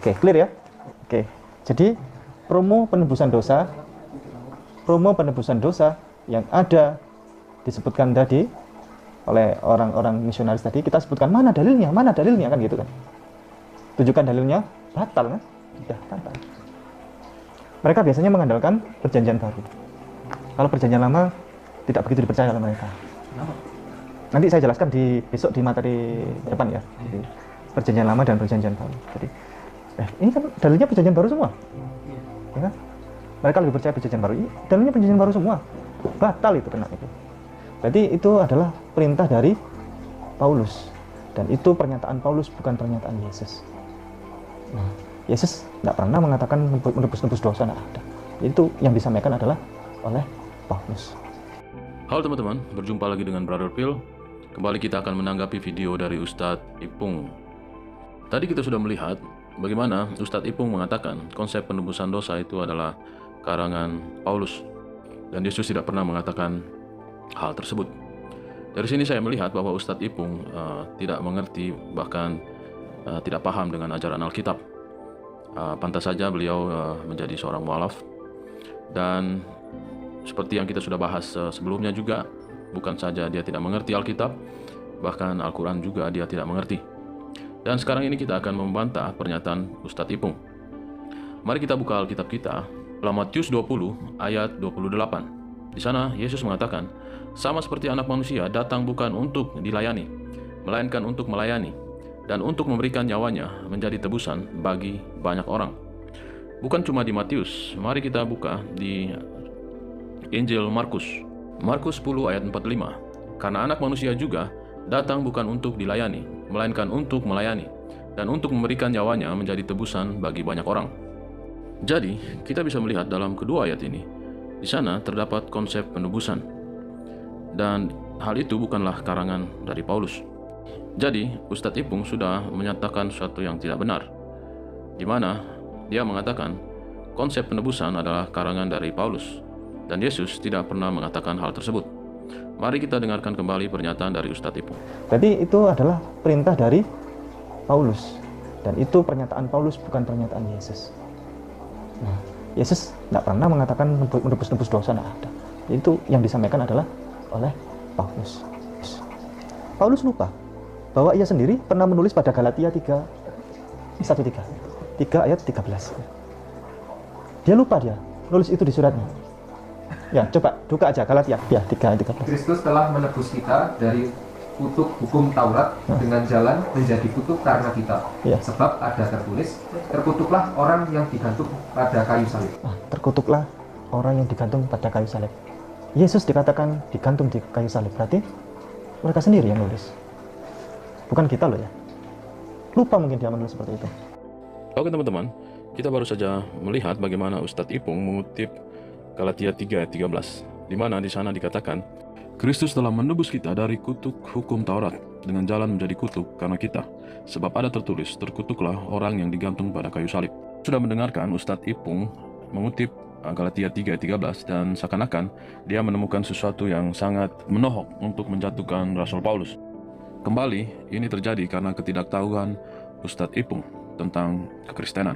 Oke, clear ya? Oke. Jadi promo penebusan dosa yang ada disebutkan tadi oleh orang-orang misionaris tadi, kita sebutkan mana dalilnya kan gitu kan. Tunjukkan dalilnya, batal kan? Sudah batal. Mereka biasanya mengandalkan perjanjian baru. Kalau perjanjian lama tidak begitu dipercaya oleh mereka. Nanti saya jelaskan besok di materi depan ya. Jadi, perjanjian lama dan perjanjian baru. Jadi ini kan dalilnya perjanjian baru semua. Ya kan? Mereka lebih percaya perjanjian baru. Ini dalilnya perjanjian baru semua. Batal itu kena itu. Berarti itu adalah perintah dari Paulus. Dan itu pernyataan Paulus, bukan pernyataan Yesus. Nah, Yesus tidak pernah mengatakan menebus dosa, tidak ada. Itu yang disampaikan adalah oleh Paulus. Halo teman-teman, berjumpa lagi dengan Brother Phil. Kembali kita akan menanggapi video dari Ustadz Ipung. Tadi kita sudah melihat bagaimana Ustadz Ipung mengatakan konsep penebusan dosa itu adalah karangan Paulus. Dan Yesus tidak pernah mengatakan hal tersebut. Dari sini saya melihat bahwa Ustadz Ipung tidak mengerti, bahkan tidak paham dengan ajaran Alkitab. Pantas saja beliau menjadi seorang mualaf. Dan seperti yang kita sudah bahas sebelumnya juga, bukan saja dia tidak mengerti Alkitab, bahkan Al-Quran juga dia tidak mengerti. Dan sekarang ini kita akan membantah pernyataan Ustadz Ipung. Mari kita buka Alkitab kita, dalam Matius 20 ayat 28. Di sana Yesus mengatakan, sama seperti anak manusia datang bukan untuk dilayani, melainkan untuk melayani, dan untuk memberikan nyawanya menjadi tebusan bagi banyak orang. Bukan cuma di Matius, mari kita buka di Injil Markus. Markus 10 ayat 45. Karena anak manusia juga datang bukan untuk dilayani, melainkan untuk melayani, dan untuk memberikan nyawanya menjadi tebusan bagi banyak orang. Jadi, kita bisa melihat dalam kedua ayat ini, di sana terdapat konsep penebusan. Dan hal itu bukanlah karangan dari Paulus. Jadi, Ustadz Ipung sudah menyatakan sesuatu yang tidak benar, di mana dia mengatakan konsep penebusan adalah karangan dari Paulus, dan Yesus tidak pernah mengatakan hal tersebut. Mari kita dengarkan kembali pernyataan dari Ustadz Ipung. Berarti itu adalah perintah dari Paulus, dan itu pernyataan Paulus, bukan pernyataan Yesus. Nah, Yesus tidak pernah mengatakan menebus dosa, tidak ada. Itu yang disampaikan adalah oleh Paulus. Paulus lupa bahwa ia sendiri pernah menulis pada Galatia 3 ayat 13. Dia lupa, dia nulis itu di suratnya. Ya, coba buka aja Galatia ya 3 ayat 13. Kristus telah menebus kita dari kutuk hukum Taurat dengan jalan menjadi kutuk karena kita. Ya. Sebab ada tertulis, terkutuklah orang yang digantung pada kayu salib. Terkutuklah orang yang digantung pada kayu salib. Yesus dikatakan digantung di kayu salib, berarti mereka sendiri yang nulis, bukan kita loh ya. Lupa mungkin dia menulis seperti itu. Oke teman-teman, kita baru saja melihat bagaimana Ustadz Ipung mengutip Galatia 3 ayat 13, di mana di sana dikatakan Kristus telah menebus kita dari kutuk hukum Taurat dengan jalan menjadi kutuk karena kita. Sebab ada tertulis, terkutuklah orang yang digantung pada kayu salib. Sudah mendengarkan Ustadz Ipung mengutip Galatia 3 ayat 13, dan seakan-akan dia menemukan sesuatu yang sangat menohok untuk menjatuhkan Rasul Paulus. Kembali, ini terjadi karena ketidaktahuan Ustadz Ipung tentang kekristenan.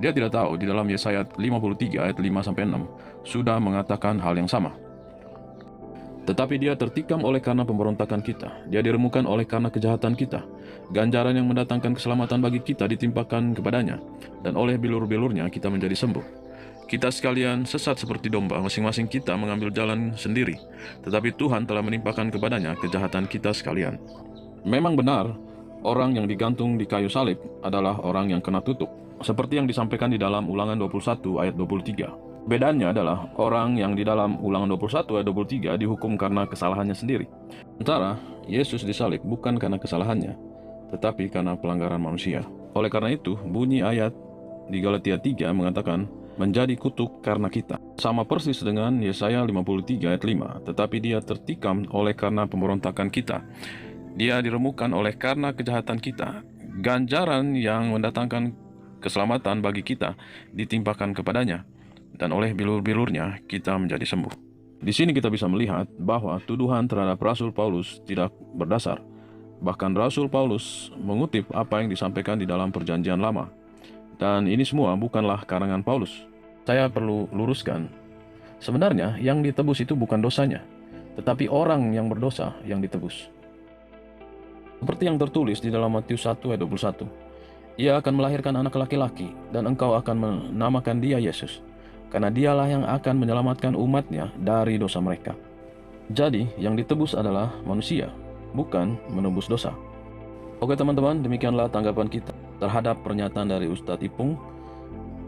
Dia tidak tahu di dalam Yesaya 53 ayat 5-6 sudah mengatakan hal yang sama. Tetapi dia tertikam oleh karena pemberontakan kita, dia diremukan oleh karena kejahatan kita. Ganjaran yang mendatangkan keselamatan bagi kita ditimpakan kepadanya, dan oleh bilur-bilurnya kita menjadi sembuh. Kita sekalian sesat seperti domba, masing-masing kita mengambil jalan sendiri, tetapi Tuhan telah menimpakan kepadanya kejahatan kita sekalian. Memang benar, orang yang digantung di kayu salib adalah orang yang kena tutuk, seperti yang disampaikan di dalam Ulangan 21 ayat 23. Bedanya adalah orang yang di dalam Ulangan 21 ayat 23 dihukum karena kesalahannya sendiri. Sementara Yesus disalib bukan karena kesalahannya, tetapi karena pelanggaran manusia. Oleh karena itu, bunyi ayat di Galatia 3 mengatakan menjadi kutuk karena kita. Sama persis dengan Yesaya 53 ayat 5, tetapi dia tertikam oleh karena pemberontakan kita. Dia diremukan oleh karena kejahatan kita. Ganjaran yang mendatangkan keselamatan bagi kita ditimpakan kepadanya, dan oleh bilur-bilurnya kita menjadi sembuh. Di sini kita bisa melihat bahwa tuduhan terhadap Rasul Paulus tidak berdasar. Bahkan Rasul Paulus mengutip apa yang disampaikan di dalam Perjanjian Lama. Dan ini semua bukanlah karangan Paulus. Saya perlu luruskan, sebenarnya yang ditebus itu bukan dosanya, tetapi orang yang berdosa yang ditebus. Seperti yang tertulis di dalam Matius 1 ayat 21. Ia akan melahirkan anak laki-laki, dan engkau akan menamakan dia Yesus, karena dialah yang akan menyelamatkan umatnya dari dosa mereka. Jadi, yang ditebus adalah manusia, bukan menebus dosa. Oke teman-teman, demikianlah tanggapan kita terhadap pernyataan dari Ustadz Ipung.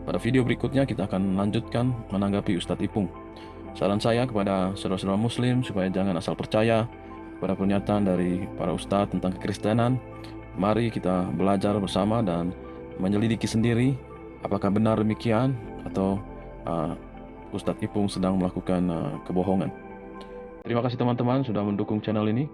Pada video berikutnya kita akan lanjutkan menanggapi Ustadz Ipung. Saran saya kepada saudara-saudara muslim supaya jangan asal percaya pada pernyataan dari para ustadz tentang kekristenan. Mari kita belajar bersama dan menyelidiki sendiri apakah benar demikian atau Ustadz Ipung sedang melakukan kebohongan. Terima kasih teman-teman sudah mendukung channel ini.